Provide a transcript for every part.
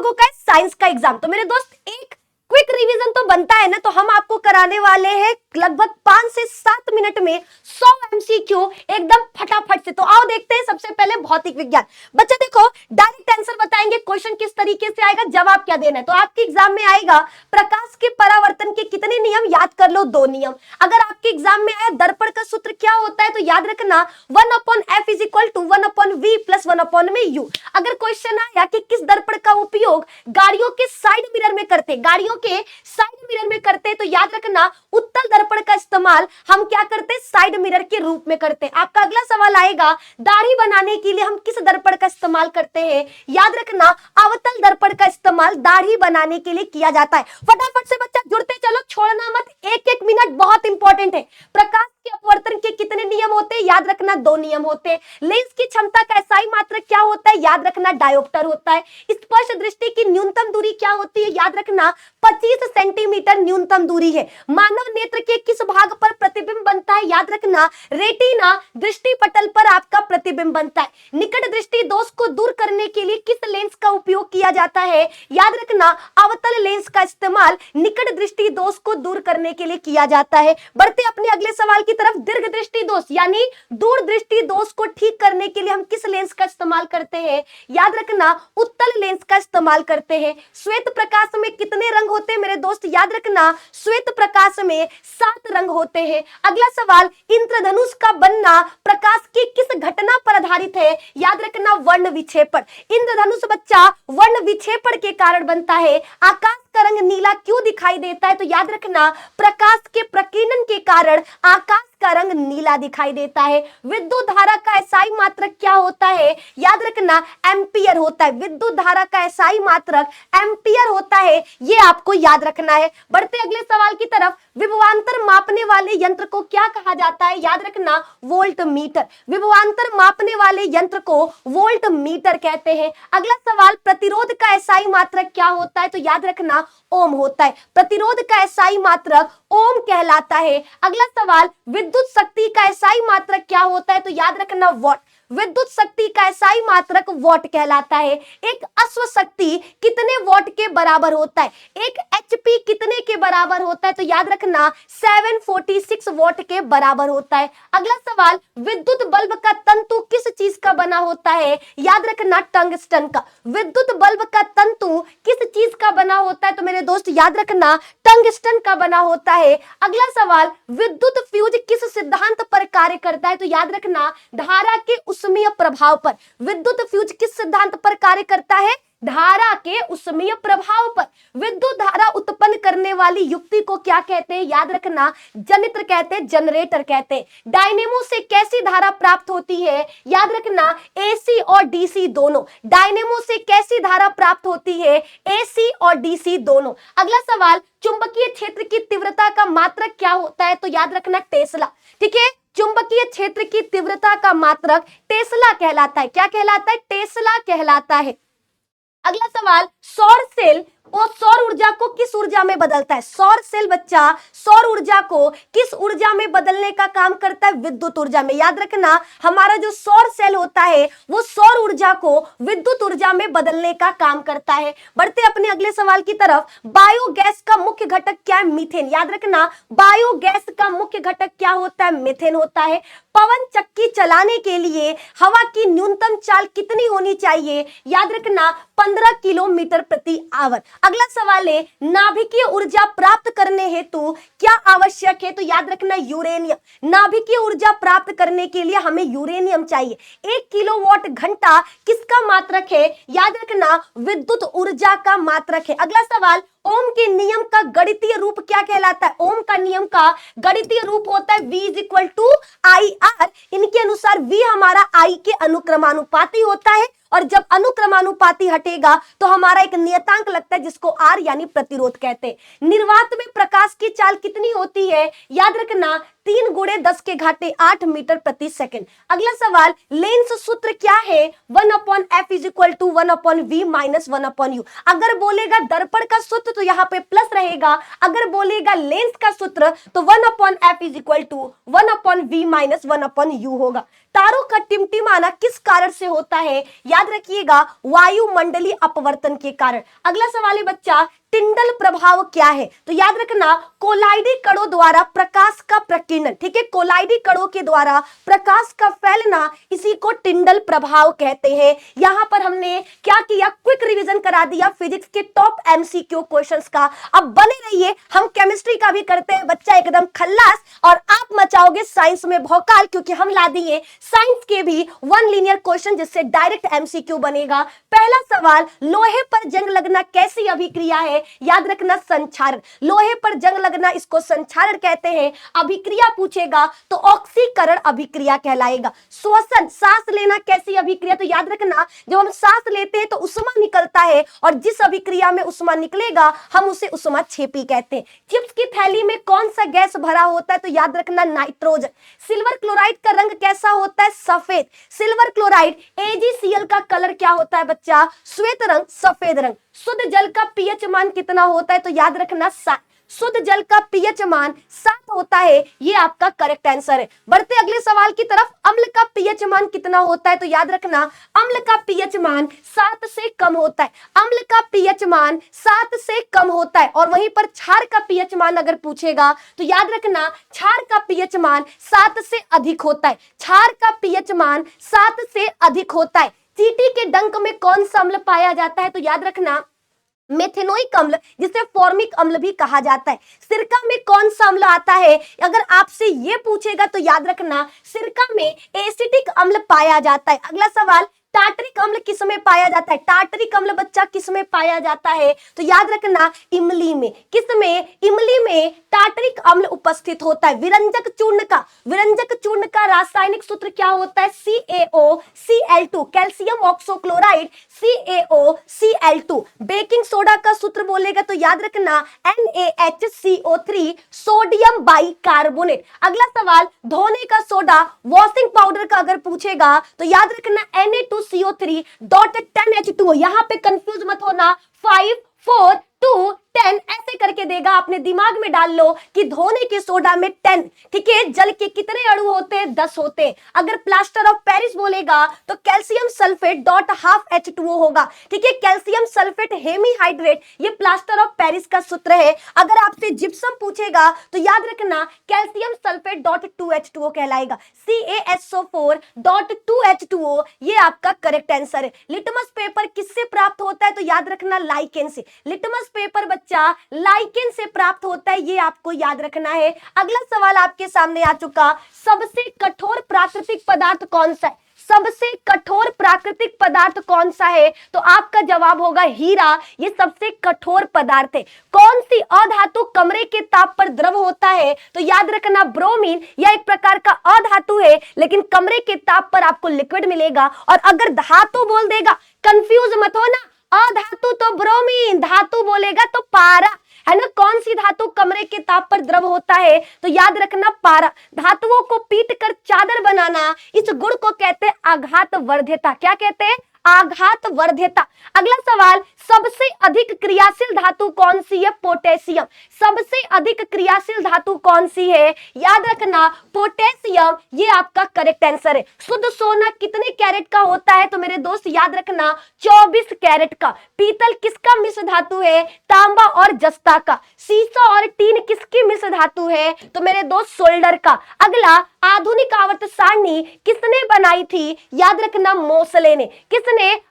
लोगों का है साइंस का एग्जाम। तो मेरे दोस्त एक क्विक रिवीजन तो बनता है ना, तो हम आपको कराने वाले हैं लगभग 5 से 7 मिनट में 100 एमसीक्यू एकदम फटाफट से। तो आओ देखते हैं सबसे पहले भौतिक विज्ञान। बच्चा देखो, डायरेक्ट आंसर बताएंगे, क्वेश्चन किस तरीके से आएगा, जवाब क्या देना है। तो आपके एग्जाम में आएगा प्रकाश के परावर्तन के कितने नियम, याद कर लो 2 नियम। अगर आपके एग्जाम में आया दर्पण का सूत्र क्या होता है, तो याद रखना 1/f is equal to 1/v plus 1/u। अगर क्वेश्चन आया कि किस दर्पण का उपयोग गाड़ियों के साइड मिरर में करते, गाड़ियों के साइड मिरर में करते, तो याद रखना उत्तल दर्पण का इस्तेमाल हम क्या करते, साइड मिरर के रूप में करते। आपका अगला सवाल आएगा दाढ़ी बनाने के लिए हम किस दर्पण का इस्तेमाल करते हैं, याद रखना अवतल दर्पण का इस्तेमाल दाढ़ी बनाने के लिए किया जाता है। फटाफट से बच्चा जुड़ते चलो, छोड़ना मत, एक एक मिनट बहुत इंपॉर्टेंट है। प्रकाश के अपवर्तन के कितने नियम होते हैं, याद रखना 2 नियम होते हैं। लेंस की क्षमता का एसआई मात्रक क्या होता है, याद रखना डायोप्टर होता है। स्पर्श दृष्टि की न्यूनतम दूरी क्या होती है, याद रखना 25 सेंटीमीटर न्यूनतम दूरी है। मानव नेत्र के किस भाग पर प्रतिबिंब बनता है, याद रखना रेटिना दृष्टि पटल पर आपका प्रतिबिंब बनता है। निकट दृष्टि दोष को दूर करने के लिए किस लेंस का उपयोग किया जाता है, याद रखना अवतल लेंस का इस्तेमाल निकट दृष्टि दोष को दूर करने के लिए किया जाता है। बढ़ते अपने अगले सवाल की तरफ, दीर्घ दृष्टि दोष यानी दूर दृष्टि दोष को ठीक करने के लिए हम किस लेंस का इस्तेमाल करते हैं, याद रखना उत्तल लेंस का इस्तेमाल करते हैं। श्वेत प्रकाश में कितने रंग होते हैं मेरे दोस्त, याद रखना श्वेत प्रकाश में 7 रंग होते हैं। अगला सवाल, इंद्रधनुष का बनना प्रकाश की किस घटना पर आधारित है, याद रखना वर्ण विक्षेपण। इंद्रधनुष बच्चा वर्ण विक्षेपण के कारण बनता है। आकाश का रंग नीला क्यों दिखाई देता है, तो याद रखना प्रकाश के प्रकीर्णन के कारण आकाश का रंग नीला दिखाई देता है। विद्युत धारा का एसआई मात्रक क्या होता है, याद रखना एम्पियर होता है। विद्युत धारा का एसआई मात्रक एम्पियर होता है, ये आपको याद रखना है। बढ़ते अगले सवाल की तरफ, विभवांतर मापने वाले यंत्र को क्या कहा जाता है, याद रखना वोल्ट मीटर। विभवांतर मापने वाले यंत्र को वोल्ट मीटर कहते हैं। अगला सवाल, प्रतिरोध का एसआई मात्रक क्या होता है, तो याद रखना ओम होता है। प्रतिरोध का एसआई मात्रक ओम कहलाता है। अगला सवाल, विद्युत शक्ति का एसआई मात्रक क्या होता है, तो याद रखना वॉट। विद्युत शक्ति का एसआई मात्रक वॉट कहलाता है। एक अश्व शक्ति कितने वॉट के बराबर होता है, एक एचपी कितने के बराबर होता है, तो याद रखना 746 वॉट के बराबर होता है। अगला सवाल, विद्युत बल्ब का तंतु किस चीज का बना होता है, याद रखना टंगस्टन का। विद्युत बल्ब का तंतु किस चीज का बना होता है, तो मेरे दोस्त याद रखना टंगस्टन का बना होता है। अगला सवाल, विद्युत फ्यूज किस सिद्धांत पर कार्य करता है, तो याद रखना धारा के उष्मीय प्रभाव पर। विद्युत फ्यूज किस सिद्धांत पर कार्य करता है, धारा के उष्मीय प्रभाव पर। विद्युत धारा उत्पन्न करने वाली युक्ति को क्या कहते हैं, याद रखना जनित्र कहते हैं, जनरेटर कहते हैं। डायनेमो से कैसी धारा प्राप्त होती है, याद रखना एसी और डीसी दोनों। डायनेमो से कैसी धारा प्राप्त होती है, एसी और डीसी दोनों। अगला सवाल, चुंबकीय क्षेत्र की तीव्रता का मात्रक क्या होता है, तो याद रखना टेस्ला। ठीक है, चुंबकीय क्षेत्र की तीव्रता का मात्रक टेस्ला कहलाता है। क्या कहलाता है, टेस्ला कहलाता है। अगला सवाल, सौर सेल और सौर ऊर्जा को किस ऊर्जा में बदलता है। सौर सेल बच्चा सौर ऊर्जा को किस ऊर्जा में बदलने का काम करता है, विद्युत ऊर्जा में। याद रखना हमारा जो सौर सेल होता है वो सौर ऊर्जा को विद्युत ऊर्जा में बदलने का काम करता है। बढ़ते अपने अगले सवाल की तरफ, बायोगैस का मुख्य घटक क्या है, मीथेन। याद रखना बायोगैस का मुख्य घटक क्या होता है, मीथेन होता है। पवन चक्की चलाने के लिए हवा की न्यूनतम चाल कितनी होनी चाहिए, याद रखना 15 किलोमीटर प्रति आवर। अगला सवाल है, नाभिकीय ऊर्जा प्राप्त करने हेतु क्या आवश्यक है, तो याद रखना यूरेनियम। नाभिकीय ऊर्जा प्राप्त करने के लिए हमें यूरेनियम चाहिए। 1 किलोवाट घंटा किसका मात्रक है, याद रखना विद्युत ऊर्जा का मात्रक है। अगला सवाल, ओम के नियम का गणितीय रूप क्या कहलाता है। ओम का नियम का गणितीय रूप होता है V = IR। इनके अनुसार V हमारा I के अनुक्रमानुपाती होता है, और जब अनुक्रमानुपाती हटेगा तो हमारा एक नियतांक लगता है जिसको R यानी प्रतिरोध कहते हैं। निर्वात में प्रकाश की चाल कितनी होती है, याद रखना 3 × 10⁸ मीटर प्रति सेकंड। अगला सवाल, लेंस सूत्र क्या है, 1/f = 1/v - 1/u। अगर बोलेगा दर्पण का सूत्र तो यहाँ पे प्लस रहेगा, अगर बोलेगा लेंस का सूत्र तो 1/f = 1/v - 1/u होगा। तारों का टिमटिमाना किस कारण से होता है? याद रखिएगा, वायुमंडलीय अपवर्तन के कारण। अगला सवाल है बच्चा, टिंडल प्रभाव क्या है? तो याद रखना, कोलाइडी कणों द्वारा प्रकाश का प्रकीर्णन। ठीक है, कोलाइडी कणों के द्वारा प्रकाश का फैलना, इसी को टिंडल प्रभाव कहते हैं। यहां पर हमने क्या किया, क्विक रिवीजन करा दिया फिजिक्स के टॉप एमसीक्यू क्वेश्चंस का। अब बने रहिए, हम केमिस्ट्री का भी करते हैं बच्चा एकदम खल्लास, और आप मचाओगे साइंस में भौकाल, क्योंकि हम ला दिए साइंस के भी वन लीनियर क्वेश्चन जिससे डायरेक्ट एमसीक्यू बनेगा। पहला सवाल, लोहे पर जंग लगना कैसी अभिक्रिया है? याद रखना, संक्षारण। लोहे पर जंग लगना, इसको संक्षारण कहते हैं। अभिक्रिया पूछेगा तो ऑक्सीकरण अभिक्रिया कहलाएगा। श्वसन, सांस लेना कैसी अभिक्रिया? तो याद रखना, जब हम सांस लेते हैं तो उष्मा निकलता है, और जिस अभिक्रिया में उष्मा निकलेगा हम उसे उष्माक्षेपी कहते हैं। चिप्स की थैली में कौन सा गैस भरा होता है? तो याद रखना, नाइट्रोजन। सिल्वर क्लोराइड का रंग कैसा होता है? सफेद। सिल्वर क्लोराइड AgCl का कलर क्या होता है बच्चा? श्वेत रंग, सफेद रंग। शुद्ध जल का पीएच मान कितना होता है? तो याद रखना, 7। शुद्ध जल का पीएच मान 7 होता है, ये आपका करेक्ट आंसर है। बढ़ते अगले सवाल की तरफ, अम्ल का पीएच मान कितना होता है? तो याद रखना, अम्ल का पीएच मान 7 से कम होता है। अम्ल का पीएच मान 7 से कम होता है। और वहीं पर क्षार का पीएच मान अगर पूछेगा तो याद रखना, क्षार का पीएच मान 7 से अधिक होता है। क्षार का पीएच मान 7 से अधिक होता है। चींटी के डंक में कौन सा अम्ल पाया जाता है? तो याद रखना, मेथेनोइक अम्ल, जिसे फॉर्मिक अम्ल भी कहा जाता है। सिरका में कौन सा अम्ल आता है? अगर आपसे ये पूछेगा तो याद रखना, सिरका में एसिटिक अम्ल पाया जाता है। अगला सवाल, टार्टरिक अम्ल किस में पाया जाता है? टार्टरिक अम्ल बच्चा किस में पाया जाता है? तो याद रखना, इमली में। किस में? इमली में टार्टरिक अम्ल उपस्थित होता है। विरंजक चूर्ण का रासायनिक सूत्र क्या होता है? CaOCl2। Calcium ऑक्सोक्लोराइड, CaOCl2। Baking soda का सूत्र बोलेगा तो याद रखना, NaHCO3, सोडियम बाइकार्बोनेट। अगला सवाल, धोने का सोडा, वॉशिंग पाउडर का अगर पूछेगा तो याद रखना, Na2CO3.10H2O। यहाँ पे कंफ्यूज मत होना, 5, 4, 2, 10 ऐसे करके देगा, अपने दिमाग में डाल लो कि धोने के सोडा में 10। ठीक है, जल के कितने अणु होते हैं? 10 होते हैं। अगर प्लास्टर ऑफ पेरिस बोलेगा तो कैल्शियम सल्फेट .12H2O होगा। ठीक है, कैल्शियम सल्फेट हेमीहाइड्रेट, ये प्लास्टर ऑफ पेरिस का सूत्र है। अगर आपसे जिप्सम पूछेगा तो याद रखना, कैल्शियम सल्फेट .2H2O कहलाएगा। CaSO4.2H2O, ये आपका करेक्ट आंसर है। लिटमस पेपर किससे प्राप्त होता है? तो याद रखना, लाइकेन से। लिटमस पेपर बच्चा लाइकेन से प्राप्त होता है, ये आपको याद रखना है। अगला सवाल आपके सामने आ चुका, सबसे कठोर प्राकृतिक पदार्थ कौन सा है? सबसे कठोर प्राकृतिक पदार्थ कौन सा है? तो आपका जवाब होगा हीरा, ये सबसे कठोर पदार्थ है। कौन सी अधातु कमरे के ताप पर द्रव होता है? तो याद रखना, ब्रोमीन। यह एक प्रकार का अधातु है, लेकिन कमरे के ताप पर आपको लिक्विड मिलेगा। और अगर धातु बोल देगा, कंफ्यूज मत होना, अधातु तो ब्रोमीन, धातु बोलेगा तो पारा, है ना। कौन सी धातु कमरे के ताप पर द्रव होता है? तो याद रखना, पारा। धातुओं को पीट कर चादर बनाना, इस गुण को कहते हैं आघात वर्ध्यता। क्या कहते हैं? आघात वर्ध्यता। अगला सवाल, सबसे अधिक क्रियाशील धातु कौन सी है? पोटेशियम। सबसे अधिक क्रियाशील धातु कौन सी है? याद रखना, पोटेशियम, ये आपका करेक्ट आंसर है। शुद्ध सोना कितने कैरेट का होता है? तो मेरे दोस्त याद रखना, 24 कैरेट का। पीतल किसका मिश्र धातु है? तांबा और जस्ता का। सीसा और टीन किसकी मिश्र धातु है? तो मेरे दोस्त सोल्डर का। अगला, आधुनिक आवर्त सारणी किसने बनाई थी? याद रखना, मोसले ने। किसने?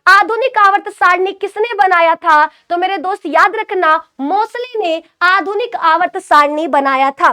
आधुनिक आवर्त सारणी किसने बनाया था? तो मेरे दोस्त याद रखना, मोसले ने आधुनिक आवर्त सारणी बनाया था।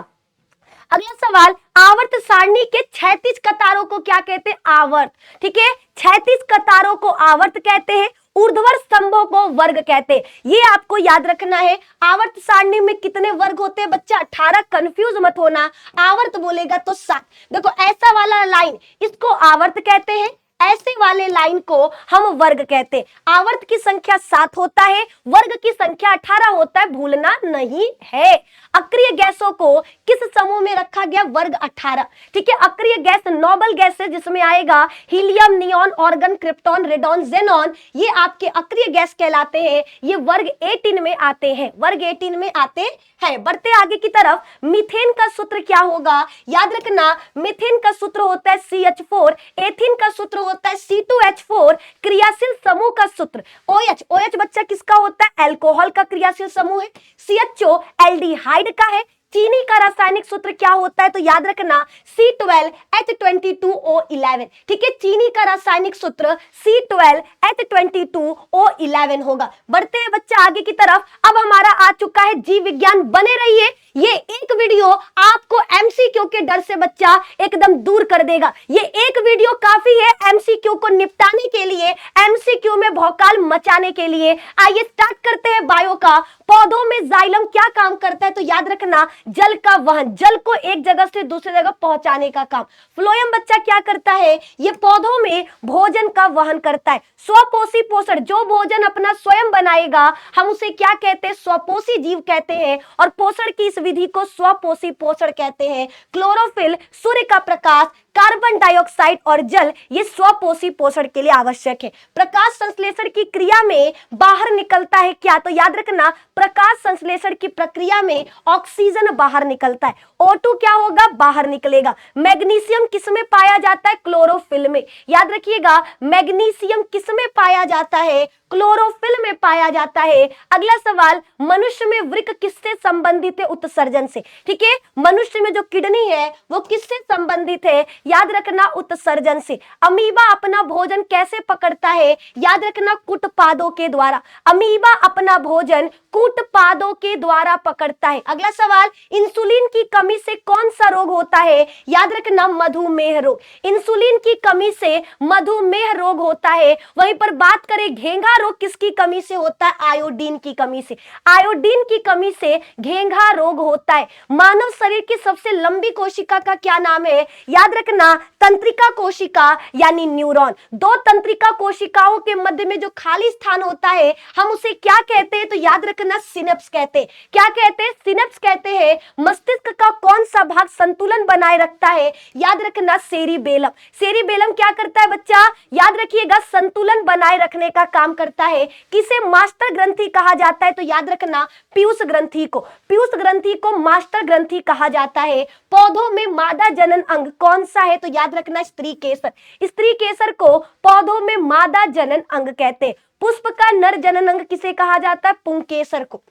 अगला सवाल, आवर्त सारणी के 36 कतारों को क्या कहते हैं? आवर्त। ठीक है, 36 कतारों को आवर्त कहते हैं, ऊर्ध्वाधर स्तंभों को वर्ग कहते हैं। ये आपको याद रखना है। आवर्त सारणी में कितने वर्ग होते हैं बच्चा? 18। कंफ्यूज मत होना, आवर्त बोलेगा तो 7। देखो ऐसा वाला लाइन, इसको आवर्त कहते हैं, ऐसे वाले लाइन को हम वर्ग कहते हैं। आवर्त की संख्या 7 होता है, वर्ग की संख्या 18 होता है, भूलना नहीं है। अक्रिय गैसों को किस समूह में रखा गया? वर्ग 18। ठीक है, अक्रिय गैस नोबल गैस है, जिसमें आएगा helium, neon, organ, krypton, radon, xenon, ये आपके अक्रिय गैस कहलाते हैं। ये वर्ग 18 में आते हैं, वर्ग 18 में आते हैं। बढ़ते आगे की तरफ, मीथेन का सूत्र क्या होगा? याद रखना, मीथेन का सूत्र होता है CH4, एथीन का सूत्र होता है C2H4, क्रियाशील समूह का सूत्र OH। OH बच्चा किसका होता है? अल्कोहल का क्रियाशील समूह है। CHO एल्डिहाइड का है। चीनी का रासायनिक सूत्र क्या होता है? तो याद रखना C12H22O11। ठीक है, चीनी का रासायनिक सूत्र C12H22O11 होगा। बढ़ते हैं बच्चा आगे की तरफ। अब हमारा आ चुका है जीव विज्ञान। बने रहिए, ये एक वीडियो आपको MCQ के डर से बच्चा एकदम दूर कर देगा। ये एक वीडियो काफी है MCQ को निपटाने के लिए, MCQ में भौकाल मचाने के लिए। आइए स्टार्ट करते हैं बायो का। पौधों में जाइलम क्या काम करता है? तो याद रखना, जल का वहन, जल को एक जगह से दूसरी जगह पहुंचाने का काम। फ्लोएम बच्चा क्या करता है? ये पौधों में भोजन का वहन करता है। स्वपोषी पोषण, जो भोजन अपना स्वयं बनाएगा हम उसे क्या कहते हैं? स्वपोषी जीव कहते हैं। और पोषण की इस विधि को स्वपोषी पोषण कहते हैं। क्लोरोफिल, सूर्य का प्रकाश, कार्बन डाइऑक्साइड और जल, ये स्वपोषी पोषण के लिए आवश्यक है। प्रकाश संश्लेषण की क्रिया में बाहर निकलता है क्या? तो याद रखना, प्रकाश संश्लेषण की प्रक्रिया में ऑक्सीजन बाहर निकलता है। O2 क्या होगा? बाहर निकलेगा। मैग्नीशियम किसमें पाया जाता है? क्लोरोफिल में। याद रखिएगा, मैग्नीशियम किसमें पाया जाता है? क्लोरोफिल में पाया जाता है। अगला सवाल, मनुष्य में वृक्क किससे संबंधित है? उत्सर्जन से। ठीक है, मनुष्य में जो किडनी है वो किससे संबंधित है? याद रखना, उत्सर्जन से। अमीबा अपना भोजन कैसे पकड़ता है? याद रखना, कूटपादों के द्वारा। अमीबा अपना भोजन कूटपादों के द्वारा पकड़ता है। अगला सवाल, इंसुलिन की कमी से कौन सा रोग होता है? याद रखना, मधुमेह रोग। इंसुलिन की कमी से मधुमेह रोग होता है। वहीं पर बात करें घेंघा रोग किसकी कमी से होता है? आयोडीन की कमी से। आयोडीन की कमी से घेंघा रोग होता है। मानव शरीर की सबसे लंबी कोशिका का क्या नाम है? याद रखना, तंत्रिका कोशिका यानी न्यूरॉन। दो तंत्रिका कोशिकाओं के मध्य में जो खाली स्थान होता है हम उसे क्या कहते हैं? तो याद रखना, सिनेप्स कहते हैं। क्या कहते हैं? सिनेप्स कहते हैं। मस्तिष्क का कौन सा भाग संतुलन बनाए रखता है? याद रखना, सेरिबेलम। सेरिबेलम क्या करता है बच्चा? याद रखिएगा, संतुलन बनाए रखने का काम करता है। किसे मास्टर ग्रंथि कहा जाता है? तो याद रखना, पीयूष ग्रंथि को। पीयूष ग्रंथि को मास्टर ग्रंथि कहा जाता है। पौधों में मादा जनन अंग कौन सा है? तो याद रखना, स्त्री केसर। स्त्री केसर को पौधों में मादा जनन अंग कहते हैं। पुष्प का नर जनन अंग किसे कहा जाता है? पुंकेसर को।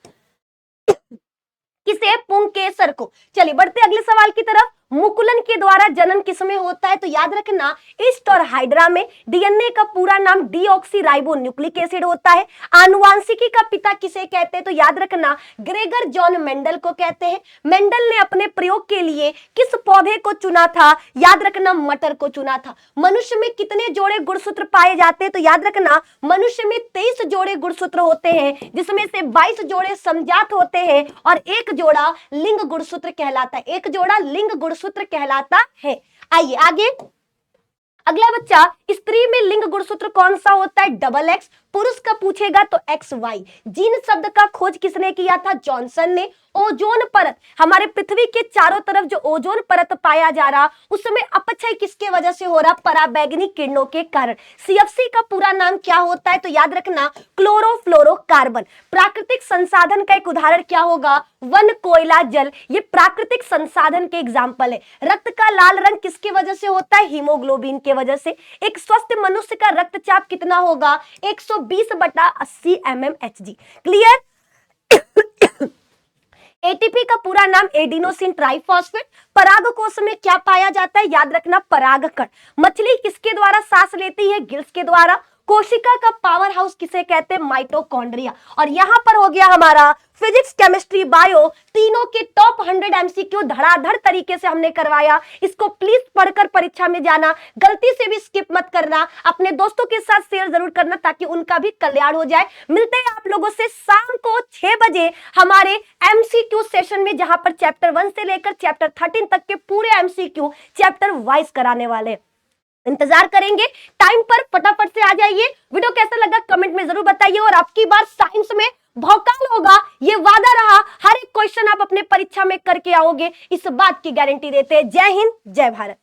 किसे? पुंकेसर को। चलिए बढ़ते अगले सवाल की तरफ। मुकुलन के द्वारा जनन किसमें होता है? तो याद रखना, ईस्ट और हाइड्रा में। डीएनए का पूरा नाम डीऑक्सीराइबोन्यूक्लिक एसिड होता है। आनुवांशिकी का पिता किसे कहते हैं? तो याद रखना, ग्रेगर जॉन मेंडल को कहते हैं। मेंडल ने अपने प्रयोग के लिए किस पौधे को चुना था? याद रखना, मटर को चुना था। मनुष्य में कितने जोड़े गुणसूत्र पाए जाते हैं? तो याद रखना, मनुष्य में 23 जोड़े गुणसूत्र होते हैं, जिसमें से 22 जोड़े समजात होते हैं और एक जोड़ा लिंग गुणसूत्र कहलाता है। एक जोड़ा लिंग सूत्र कहलाता है। आइए आगे। अगला बच्चा, स्त्री में लिंग गुणसूत्र कौन सा होता है? Double x. पुरुष का पूछेगा तो XY। जीन शब्द का खोज किसने किया था? जॉनसन ने। ओजोन परत, हमारे पृथ्वी के चारों तरफ जो ओजोन परत पाया जा रहा उसमें अपक्षय किसके वजह से हो रहा? पराबैंगनी किरणों के कारण। CFC का पूरा नाम क्या होता है? तो याद रखना, क्लोरोफ्लोरोकार्बन। प्राकृतिक संसाधन का एक उदाहरण क्या होगा? वन, कोयला, जल, ये प्राकृतिक संसाधन के एग्जाम्पल है। रक्त का लाल रंग किसकी वजह से होता है? हीमोग्लोबिन के वजह से। एक स्वस्थ मनुष्य का रक्तचाप कितना होगा? 120/80 mmHg। क्लियर? एटीपी का पूरा नाम एडिनोसिन ट्राइफॉस्फेट। परागकोश में क्या पाया जाता है? याद रखना, परागकण। मछली किसके द्वारा सांस लेती है? गिल्स के द्वारा। कोशिका का पावर हाउस किसे कहते हैं? माइटोकॉन्ड्रिया। और यहां पर हो गया हमारा फिजिक्स, केमिस्ट्री, बायो, तीनों के टॉप 100 MCQ धड़ाधड़ तरीके से हमने करवाया। इसको प्लीज पढ़कर परीक्षा में जाना, गलती से भी स्किप मत करना। अपने दोस्तों के साथ शेयर जरूर करना ताकि उनका भी कल्याण हो जाए। मिलते हैं आप लोगों से शाम को 6 बजे हमारे MCQ सेशन में, जहां पर चैप्टर 1 से लेकर चैप्टर 13 तक के पूरे MCQ चैप्टर वाइज कराने वाले हैं। इंतजार करेंगे, टाइम पर फटाफट से आ जाइए। वीडियो कैसा लगा कमेंट में जरूर बताइए, और आपकी बार साइंस में भौकाल होगा, ये वादा रहा। हर एक क्वेश्चन आप अपने परीक्षा में करके आओगे, इस बात की गारंटी देते हैं। जय हिंद, जय भारत।